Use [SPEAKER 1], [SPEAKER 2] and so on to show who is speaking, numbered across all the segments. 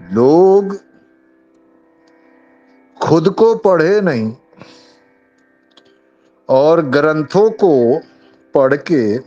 [SPEAKER 1] लोग खुद को पढ़े नहीं और ग्रंथों को पढ़ के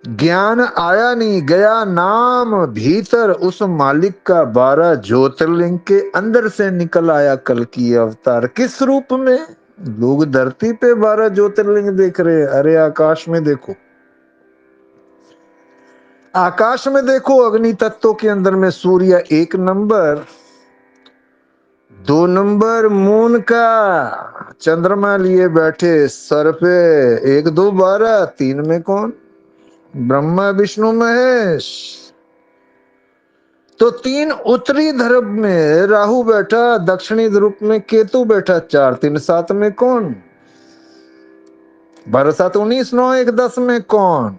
[SPEAKER 1] ज्ञान आया नहीं गया नाम भीतर उस मालिक का 12 ज्योतिर्लिंग के अंदर से निकल आया कल की अवतार। किस रूप में? लोग धरती पे 12 ज्योतिर्लिंग देख रहे हैं, अरे आकाश में देखो, आकाश में देखो, अग्नि तत्वों के अंदर में सूर्य 1 नंबर, 2 नंबर मून का चंद्रमा लिए बैठे सर पे, 1 2 12, 3 में कौन? ब्रह्मा विष्णु महेश। तो 3 उत्तरी ध्रुव में राहु बैठा, दक्षिणी ध्रुव में केतु बैठा, 4 3 7 में कौन? 12 7 19 9 1 10 में कौन?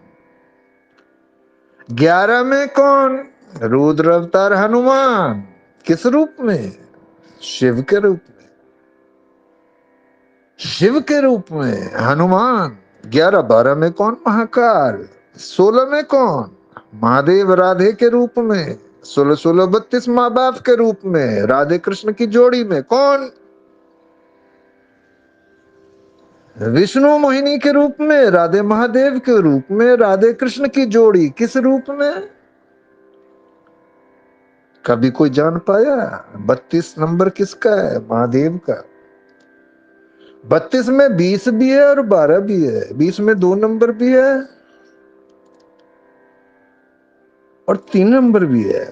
[SPEAKER 1] 11 में कौन? रुद्र अवतार हनुमान। किस रूप में? शिव के रूप में, शिव के रूप में हनुमान। 11 12 में कौन? महाकाल। 16 में कौन? महादेव राधे के रूप में। 16 16 32 माँ बाप के रूप में, राधे कृष्ण की जोड़ी में कौन? विष्णु मोहिनी के रूप में, राधे महादेव के रूप में, राधे कृष्ण की जोड़ी। किस रूप में? कभी कोई जान पाया? 32 नंबर किसका है? महादेव का। 32 में 20 भी है और 12 भी है, 20 में 2 नंबर भी है और 3 नंबर भी है,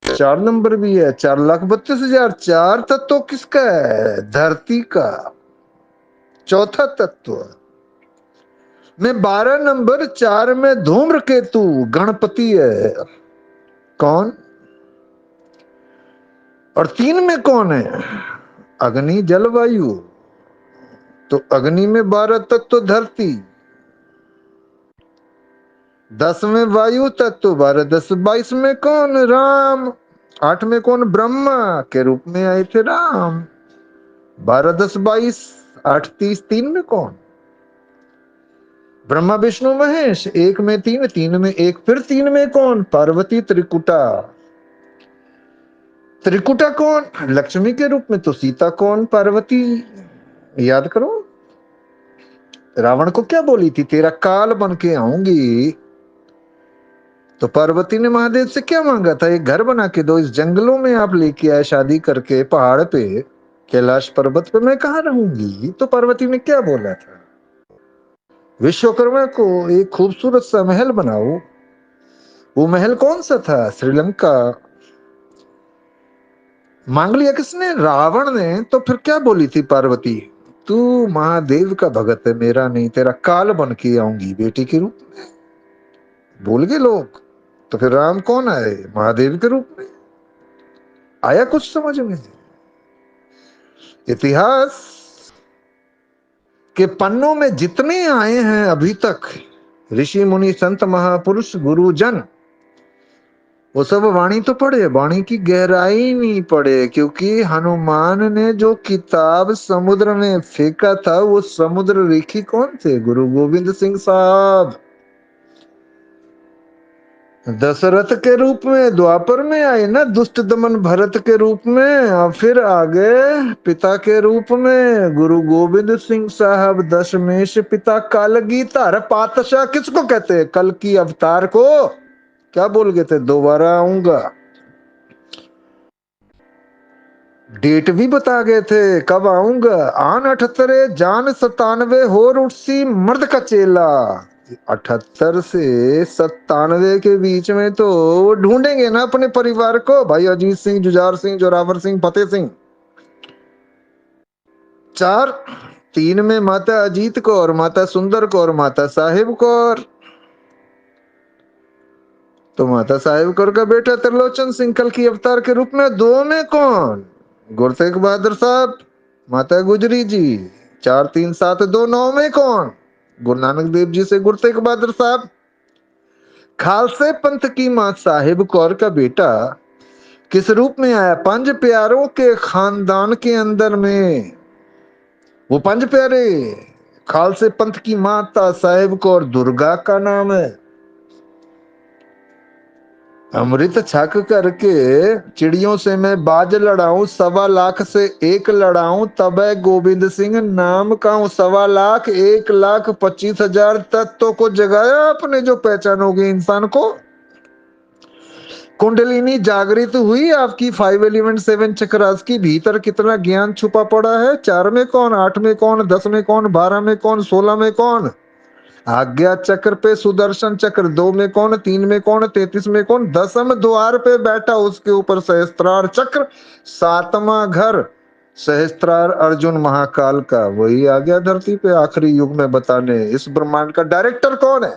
[SPEAKER 1] 4 नंबर भी है। 4,32,000। 4 तत्व किसका है? धरती का। चौथा तत्व में 12 नंबर, 4 में धूम्रकेतु गणपति है, कौन? और 3 में कौन है? अग्नि जल वायु। तो अग्नि में 12 तत्व धरती, 10 में वायु तत्व, 12 10 22 में कौन? राम। 8 में कौन? ब्रह्मा के रूप में आए थे राम। 12 10 22 8 30, 3 में कौन? ब्रह्मा विष्णु महेश। 1 में 3, 3 में 1, फिर 3 में कौन? पार्वती त्रिकुटा। त्रिकुटा कौन? लक्ष्मी के रूप में। तो सीता कौन? पार्वती। याद करो, रावण को क्या बोली थी? तेरा काल बन के आऊंगी। तो पार्वती ने महादेव से क्या मांगा था? एक घर बना के दो, इस जंगलों में आप लेके आए शादी करके, पहाड़ पे कैलाश पर्वत पे मैं कहाँ रहूंगी? तो पार्वती ने क्या बोला था? विश्वकर्मा को एक खूबसूरत सा महल बनाओ। वो महल कौन सा था? श्रीलंका। मांग लिया किसने? रावण ने। तो फिर क्या बोली थी पार्वती? तू महादेव का भगत है, मेरा नहीं, तेरा काल बन के आऊंगी बेटी के रूप में। बोल गए लोग। तो फिर राम कौन आए? महादेव के रूप में। आया कुछ समझ में? इतिहास के पन्नों में जितने आए हैं अभी तक ऋषि मुनि संत महापुरुष गुरुजन, वो सब वाणी तो पढ़े, वाणी की गहराई नहीं पढ़े। क्योंकि हनुमान ने जो किताब समुद्र में फेंका था, वो समुद्र रेखी कौन थे? गुरु गोविंद सिंह साहब। दशरथ के रूप में द्वापर में आए ना, दुष्ट दमन भरत के रूप में, और फिर आगे पिता के रूप में गुरु गोविंद सिंह साहब। दशमेश पिता काल गीता। पातशाह किसको कहते हैं? कल की अवतार को। क्या बोल गए थे? दोबारा आऊंगा। डेट भी बता गए थे कब आऊंगा। आन 78 जान 97 हो रुटसी मर्द का चेला। 78 से 97 के बीच में तो ढूंढेंगे ना अपने परिवार को, भाई अजीत सिंह, जुझार सिंह, जोरावर सिंह, फतेह सिंह। 4 3 में माता अजीत कौर, माता सुंदर कौर, माता साहिब कौर। तो माता साहिब कौर का बेटा त्रिलोचन सिंह कल की अवतार के रूप में। 2 में कौन? गुरु तेग बहादुर साहब, माता गुजरी जी। 4 3 7 2 9 में कौन? गुरु नानक देव जी से गुरु तेग बहादुर साहब। खालसे पंथ की मां साहिब कौर का बेटा किस रूप में आया? 5 प्यारों के खानदान के अंदर में। वो 5 प्यारे, खालसे पंथ की माता साहिब कौर दुर्गा का नाम है। अमृत छक करके चिड़ियों से मैं बाज लड़ाऊं, 1.25 लाख से 1 लड़ाऊं, तबे गोविंद सिंह नाम कहूं। 1.25 लाख 1,25,000 तत्वों को जगाया आपने, जो पहचानोगे इंसान को। कुंडलिनी जागृत हुई आपकी 5 एलिमेंट 7 चक्रास की। भीतर कितना ज्ञान छुपा पड़ा है। 4 में कौन, 8 में कौन, 10 में कौन, 12 में कौन, 16 में कौन। आज्ञा चक्र पे सुदर्शन चक्र, 2 में कौन, 3 में कौन, 33 में कौन। 10वें द्वार पे बैठा, उसके ऊपर सहस्त्रार चक्र। 7वां घर सहस्त्रार अर्जुन महाकाल का। वही आ गया धरती पे आखिरी युग में बताने। इस ब्रह्मांड का डायरेक्टर कौन है,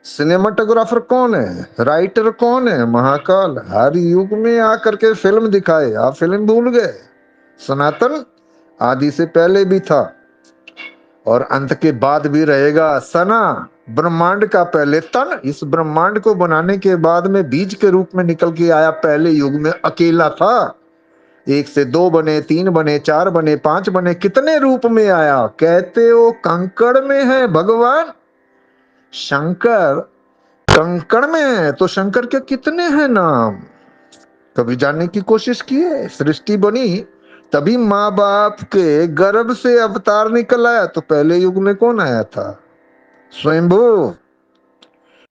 [SPEAKER 1] सिनेमाटोग्राफर कौन है, राइटर कौन है, महाकाल। हर युग में आकर के फिल्म दिखाए। आप फिल्म भूल गए। सनातन आदि से पहले भी था और अंत के बाद भी रहेगा। सना ब्रह्मांड का पहले तन, इस ब्रह्मांड को बनाने के बाद में बीज के रूप में निकल के आया। पहले युग में अकेला था। 1 से 2 बने, 3 बने, 4 बने, 5 बने। कितने रूप में आया। कहते हो कंकड़ में है भगवान। शंकर कंकड़ में है तो शंकर के कितने हैं नाम, कभी जानने की कोशिश किए। सृष्टि बनी तभी माँ बाप के गर्भ से अवतार निकल आया। तो पहले युग में कौन आया था, स्वयंभू।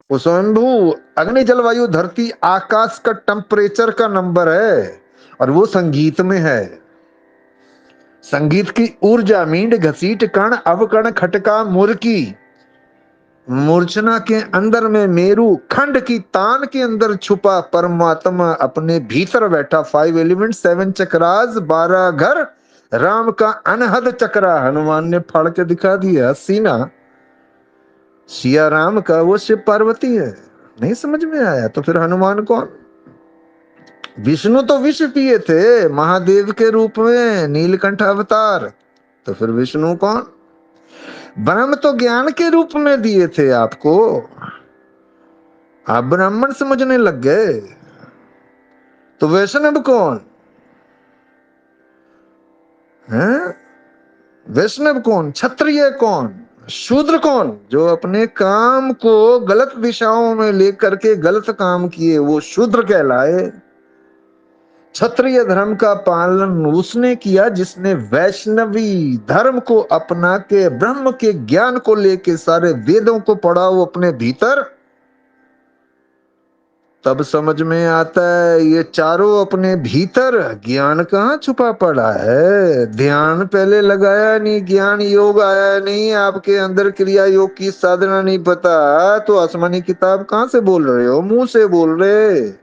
[SPEAKER 1] वो स्वयंभू अग्नि जलवायु धरती आकाश का टेम्परेचर का नंबर है और वो संगीत में है। संगीत की ऊर्जा मींड घसीट कण अवकण खटका मुर्की। मूर्छना के अंदर में मेरू खंड की तान के अंदर छुपा परमात्मा अपने भीतर बैठा। 5 एलिमेंट 7 चक्रास 12 घर राम का अनहद चक्रा हनुमान ने फाड़ के दिखा दिया। सीना सिया राम का, वो शिव पार्वती है। नहीं समझ में आया तो फिर हनुमान कौन। विष्णु तो विष पिए थे महादेव के रूप में, नीलकंठ अवतार। तो फिर विष्णु कौन। ब्रह्म तो ज्ञान के रूप में दिए थे आपको, आप ब्राह्मण समझने लग गए। तो वैष्णव कौन है, वैष्णव कौन, क्षत्रिय कौन, शूद्र कौन। जो अपने काम को गलत दिशाओं में लेकर के गलत काम किए वो शूद्र कहलाए। क्षत्रिय धर्म का पालन उसने किया जिसने वैष्णवी धर्म को अपना के ब्रह्म के ज्ञान को लेके सारे वेदों को पढ़ा वो अपने भीतर। तब समझ में आता है ये चारों अपने भीतर। ज्ञान कहाँ छुपा पड़ा है। ध्यान पहले लगाया नहीं, ज्ञान योग आया नहीं, आपके अंदर क्रिया योग की साधना नहीं पता, तो आसमानी किताब कहाँ से बोल रहे हो, मुंह से बोल रहे।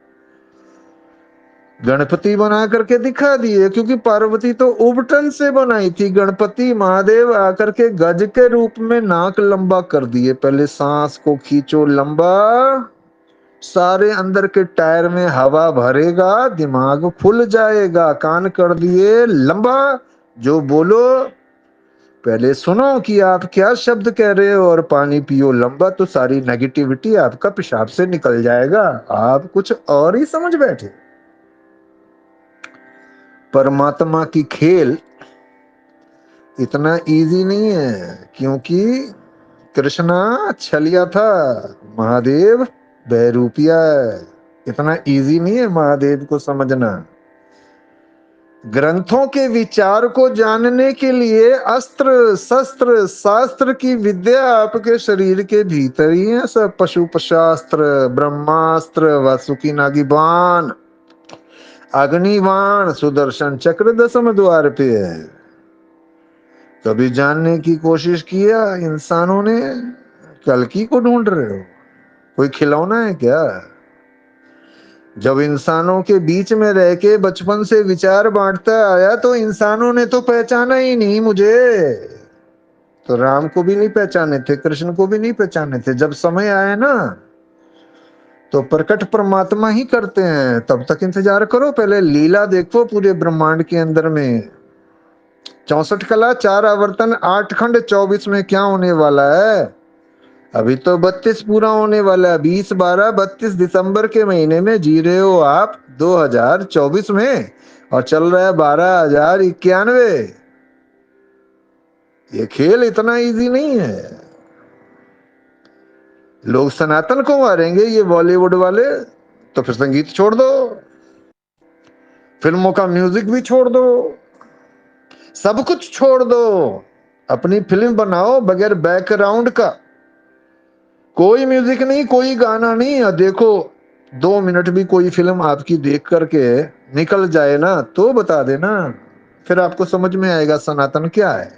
[SPEAKER 1] गणपति बना करके दिखा दिए क्योंकि पार्वती तो उबटन से बनाई थी। गणपति महादेव आकर के गज के रूप में नाक लंबा कर दिए। पहले सांस को खींचो लंबा, सारे अंदर के टायर में हवा भरेगा, दिमाग खुल जाएगा। कान कर दिए लंबा, जो बोलो पहले सुनो कि आप क्या शब्द कह रहे हो, और पानी पियो लंबा, तो सारी नेगेटिविटी आपका पेशाब से निकल जाएगा। आप कुछ और ही समझ बैठे। परमात्मा की खेल इतना इजी नहीं है, क्योंकि कृष्णा छलिया था, महादेव बहरूपिया है। इतना इजी नहीं है महादेव को समझना। ग्रंथों के विचार को जानने के लिए अस्त्र शस्त्र शास्त्र की विद्या आपके शरीर के भीतर ही है। सब पशुपशास्त्र, ब्रह्मास्त्र, वासुकी नागी बाण, अग्निबाण, सुदर्शन चक्र 10वें द्वार पे है। कभी जानने की कोशिश किया इंसानों ने। कल्कि को ढूंढ रहे हो, कोई खिलौना है क्या। जब इंसानों के बीच में रह के बचपन से विचार बांटता आया तो इंसानों ने तो पहचाना ही नहीं मुझे। तो राम को भी नहीं पहचाने थे, कृष्ण को भी नहीं पहचाने थे। जब समय आया ना तो प्रकट परमात्मा ही करते हैं। तब तक इंतजार करो, पहले लीला देखो पूरे ब्रह्मांड के अंदर में। 64 कला 4 आवर्तन 8 खंड 24 में क्या होने वाला है। अभी तो 32 पूरा होने वाला है। 20 12 32 दिसंबर के महीने में जी रहे हो आप 2024 में, और चल रहा है 12,091। ये खेल इतना इजी नहीं है। लोग सनातन को मारेंगे ये बॉलीवुड वाले, तो फिर संगीत छोड़ दो, फिल्मों का म्यूजिक भी छोड़ दो, सब कुछ छोड़ दो, अपनी फिल्म बनाओ बगैर बैकग्राउंड का, कोई म्यूजिक नहीं, कोई गाना नहीं। देखो 2 मिनट भी कोई फिल्म आपकी देख करके निकल जाए ना तो बता देना, फिर आपको समझ में आएगा सनातन क्या है।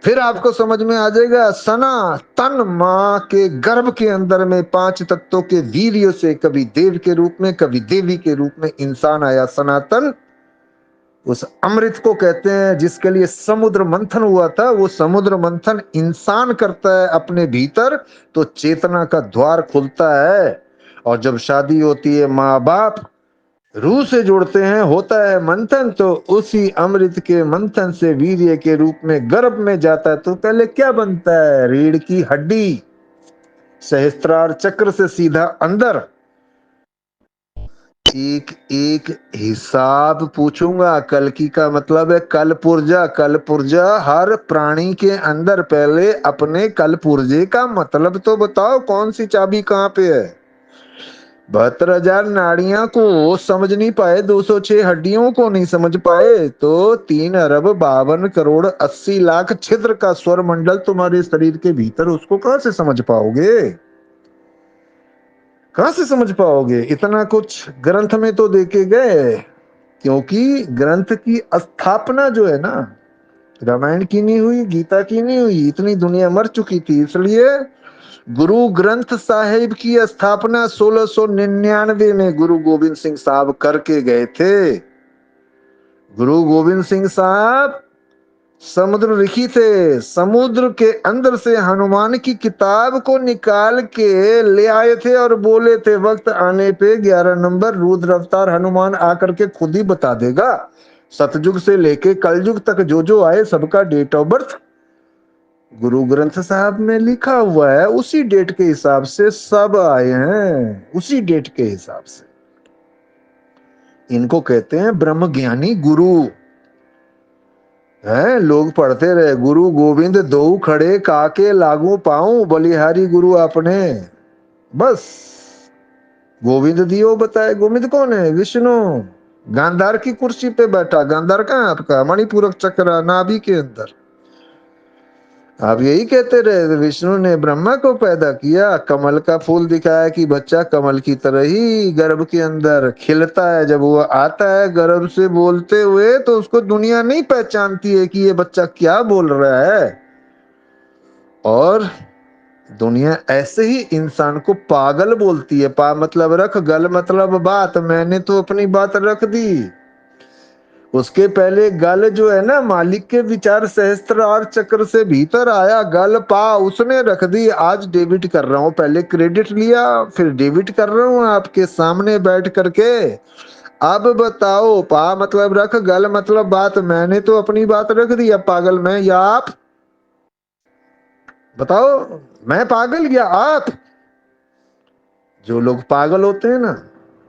[SPEAKER 1] फिर आपको समझ में आ जाएगा सनातन माँ के गर्भ के अंदर में 5 तत्वों के वीर्य से कभी देव के रूप में कभी देवी के रूप में इंसान आया। सनातन उस अमृत को कहते हैं जिसके लिए समुद्र मंथन हुआ था। वो समुद्र मंथन इंसान करता है अपने भीतर तो चेतना का द्वार खुलता है, और जब शादी होती है माँ बाप रूह से जोड़ते हैं, होता है मंथन, तो उसी अमृत के मंथन से वीर्य के रूप में गर्भ में जाता है। तो पहले क्या बनता है? रीढ़ की हड्डी, सहस्त्रार चक्र से सीधा अंदर। एक एक हिसाब पूछूंगा। कल्कि का मतलब है कल पुर्जा। कल पुर्जा हर प्राणी के अंदर। पहले अपने कल पुर्जे का मतलब तो बताओ, कौन सी चाबी कहाँ पे है? 72,000 नाड़ियां को समझ नहीं पाए, 206 हड्डियों को नहीं समझ पाए, तो 3,52,80,00,000 छिद्र का स्वर मंडल तुम्हारे शरीर के भीतर, उसको कहां से समझ पाओगे? कहां से समझ पाओगे? इतना कुछ ग्रंथ में तो देखे गए, क्योंकि ग्रंथ की स्थापना जो है ना, रामायण की नहीं हुई, गीता की नहीं हुई, इतनी दुनिया मर चुकी थी। इसलिए गुरु ग्रंथ साहिब की स्थापना 1699 में गुरु गोविंद सिंह साहब करके गए थे। गुरु गोविंद सिंह साहब समुद्र लिखी थे, समुद्र के अंदर से हनुमान की किताब को निकाल के ले आए थे और बोले थे वक्त आने पे 11 नंबर रुद्र अवतार हनुमान आकर के खुद ही बता देगा। सतयुग से लेके कलयुग तक जो जो आए सबका date of birth Guru Granth साहब में लिखा हुआ है। उसी डेट के हिसाब से सब आए हैं, उसी डेट के हिसाब से। इनको कहते हैं ब्रह्म ज्ञानी गुरु है। लोग पढ़ते रहे गुरु गोविंद दो खड़े काके लागू पाऊं बलिहारी गुरु आपने। बस गोविंद दियो बताए। गोविंद कौन है? विष्णु। गांधार की कुर्सी पे बैठा। गांधार कहाँ है आपका? मणिपूरक चक्र नाभि के अंदर। आप यही कहते रहे विष्णु ने ब्रह्मा को पैदा किया, कमल का फूल दिखाया कि बच्चा कमल की तरह ही गर्भ के अंदर खिलता है। जब वो आता है गर्भ से बोलते हुए तो उसको दुनिया नहीं पहचानती है कि ये बच्चा क्या बोल रहा है, और दुनिया ऐसे ही इंसान को पागल बोलती है। पा मतलब रख, गल मतलब बात। मैंने तो अपनी बात रख दी। उसके पहले गल जो है ना, मालिक के विचार सहस्त्रार चक्र से भीतर आया, गल पा उसने रख दी। आज डेबिट कर रहा हूं, पहले क्रेडिट लिया फिर डेबिट कर रहा हूं आपके सामने बैठ करके। अब बताओ, पा मतलब रख, गल मतलब बात। मैंने तो अपनी बात रख दी। अब पागल मैं या आप? बताओ, मैं पागल या आप? जो लोग पागल होते हैं ना,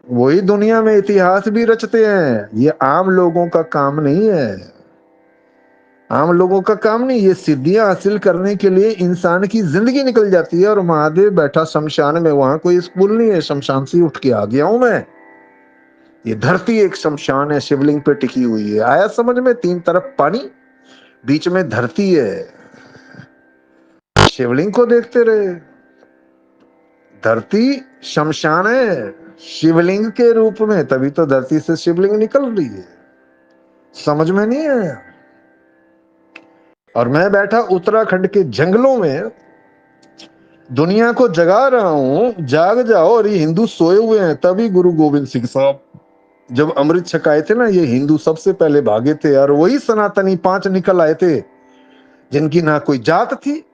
[SPEAKER 1] वही दुनिया में इतिहास भी रचते हैं। ये आम लोगों का काम नहीं है। आम लोगों का काम नहीं। ये सिद्धियां हासिल करने के लिए इंसान की जिंदगी निकल जाती है। और महादेव बैठा शमशान में, वहां कोई स्कूल नहीं है। शमशान से उठ के आ गया हूं मैं। ये धरती एक शमशान है, शिवलिंग पे टिकी हुई है। आया समझ में? 3 तरफ पानी, बीच में धरती है। शिवलिंग को देखते रहे। धरती शमशान है शिवलिंग के रूप में, तभी तो धरती से शिवलिंग निकल रही है। समझ में नहीं आया? और मैं बैठा उत्तराखंड के जंगलों में दुनिया को जगा रहा हूं, जाग जाओ। और ये हिंदू सोए हुए हैं। तभी गुरु गोविंद सिंह साहब जब अमृत छकाए थे ना, ये हिंदू सबसे पहले भागे थे। और वही सनातनी 5 निकल आए थे, जिनकी ना कोई जात थी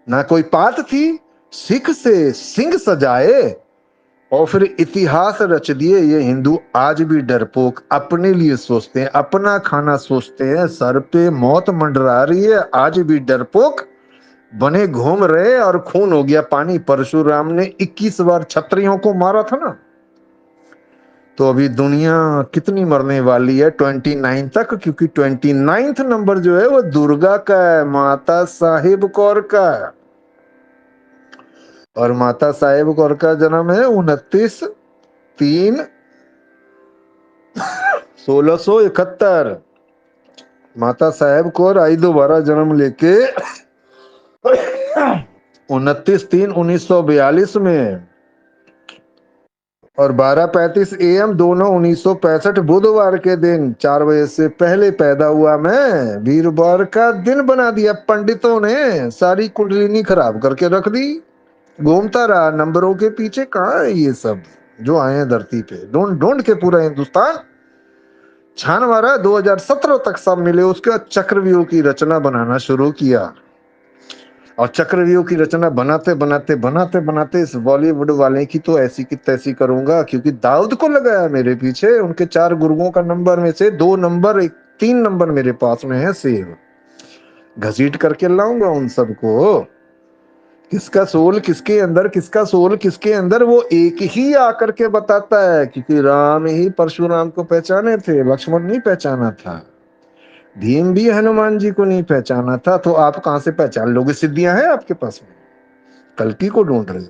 [SPEAKER 1] ना कोई पात थी। सिख से सिंह सजाए और फिर इतिहास रच दिए। ये हिंदू आज भी डरपोक, अपने लिए सोचते हैं, अपना खाना सोचते हैं। सर पे मौत मंडरा रही है, आज भी डरपोक बने घूम रहे। और खून हो गया पानी। परशुराम ने 21 बार क्षत्रियों को मारा था ना, तो अभी दुनिया कितनी मरने वाली है? 29 तक, क्योंकि 29th नंबर जो है वो दुर्गा का है, माता साहिब कौर का है। और माता साहेब कौर का जन्म है 29/3/1671। माता साहेब कौर आई दोबारा जन्म लेके 29/3/1942 में, और 12:35 AM दोनों 1965 बुधवार के दिन 4 बजे से पहले पैदा हुआ मैं। वीरवार का दिन बना दिया पंडितों ने, सारी कुंडलिनी खराब करके रख दी। घूमता रहा नंबरों के पीछे। कहाँ है ये सब जो आए हैं धरती पे, ढूंढ ढूंढ के पूरा हिंदुस्तान छान मारा। 2017 तक सब मिले। उसके बाद चक्रव्यूह की रचना बनाना शुरू किया, और चक्रव्यूह की रचना बनाते बनाते बनाते बनाते इस बॉलीवुड वाले की तो ऐसी की तैसी करूंगा, क्योंकि दाऊद को लगाया मेरे पीछे। उनके 4 गुरुओं का नंबर में से 2 नंबर 3 नंबर मेरे पास में है सेव। घसीट करके लाऊंगा उन सबको। किसका सोल किसके अंदर, किसका सोल किसके अंदर, वो एक ही आकर के बताता है। क्योंकि राम ही परशुराम को पहचाने थे, लक्ष्मण नहीं पहचाना था। भीम भी हनुमान जी को नहीं पहचाना था। तो आप कहां से पहचान लोगे? सिद्धियां हैं आपके पास में? कल्कि को ढूंढ रहे हो?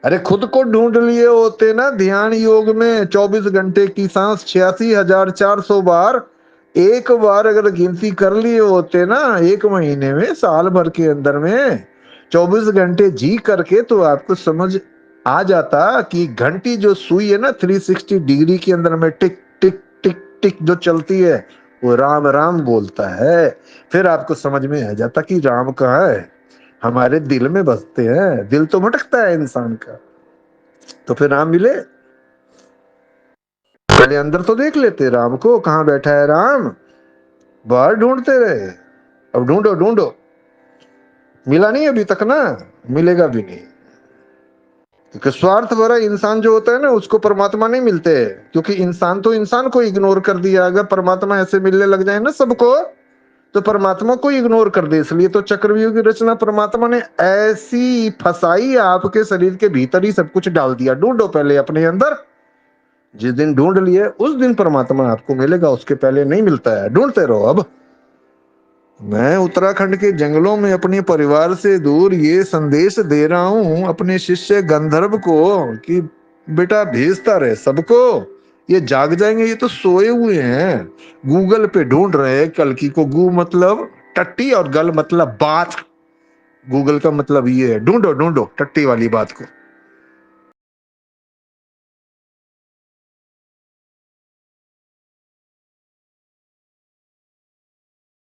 [SPEAKER 1] अरे खुद को ढूंढ लिए होते ना ध्यान योग में। 24 घंटे की सांस 86,400 बार, एक बार अगर गिनती कर लिए होते ना एक महीने में, साल भर के अंदर में 24 घंटे जी करके, तो आपको समझ आ जाता कि घंटी जो सुई है ना 360 डिग्री के अंदर में टिक टिक टिक टिक जो चलती है, वो राम राम बोलता है। फिर आपको समझ में आ जाता कि राम कहाँ है। हमारे दिल में बसते हैं। दिल तो भटकता है इंसान का, तो फिर राम मिले। पहले अंदर तो देख लेते राम को, कहाँ बैठा है राम। बाहर ढूंढते रहे, अब ढूंढो ढूंढो, मिला नहीं अभी तक ना, मिलेगा भी नहीं। क्योंकि स्वार्थ भरा इंसान जो होता है ना, उसको परमात्मा नहीं मिलते। क्योंकि इंसान तो इंसान को इग्नोर कर दिया। अगर परमात्मा ऐसे मिलने लग जाए ना सबको, तो परमात्मा को इग्नोर कर दे। इसलिए तो चक्रव्यूह की रचना परमात्मा ने ऐसी फंसाई, आपके शरीर के भीतर ही सब कुछ डाल दिया। ढूंढो पहले अपने अंदर। जिस दिन ढूंढ लिए उस दिन परमात्मा आपको मिलेगा, उसके पहले नहीं मिलता है। ढूंढते रहो। अब मैं उत्तराखंड के जंगलों में अपने परिवार से दूर ये संदेश दे रहा हूं अपने शिष्य गंधर्व को कि बेटा भेजता रहे सबको। ये जाग जाएंगे, ये तो सोए हुए हैं। गूगल पे ढूंढ रहे हैं कल्कि को। गू मतलब टट्टी और गल मतलब बात। गूगल का मतलब ये है, ढूंढो ढूंढो टट्टी वाली बात को।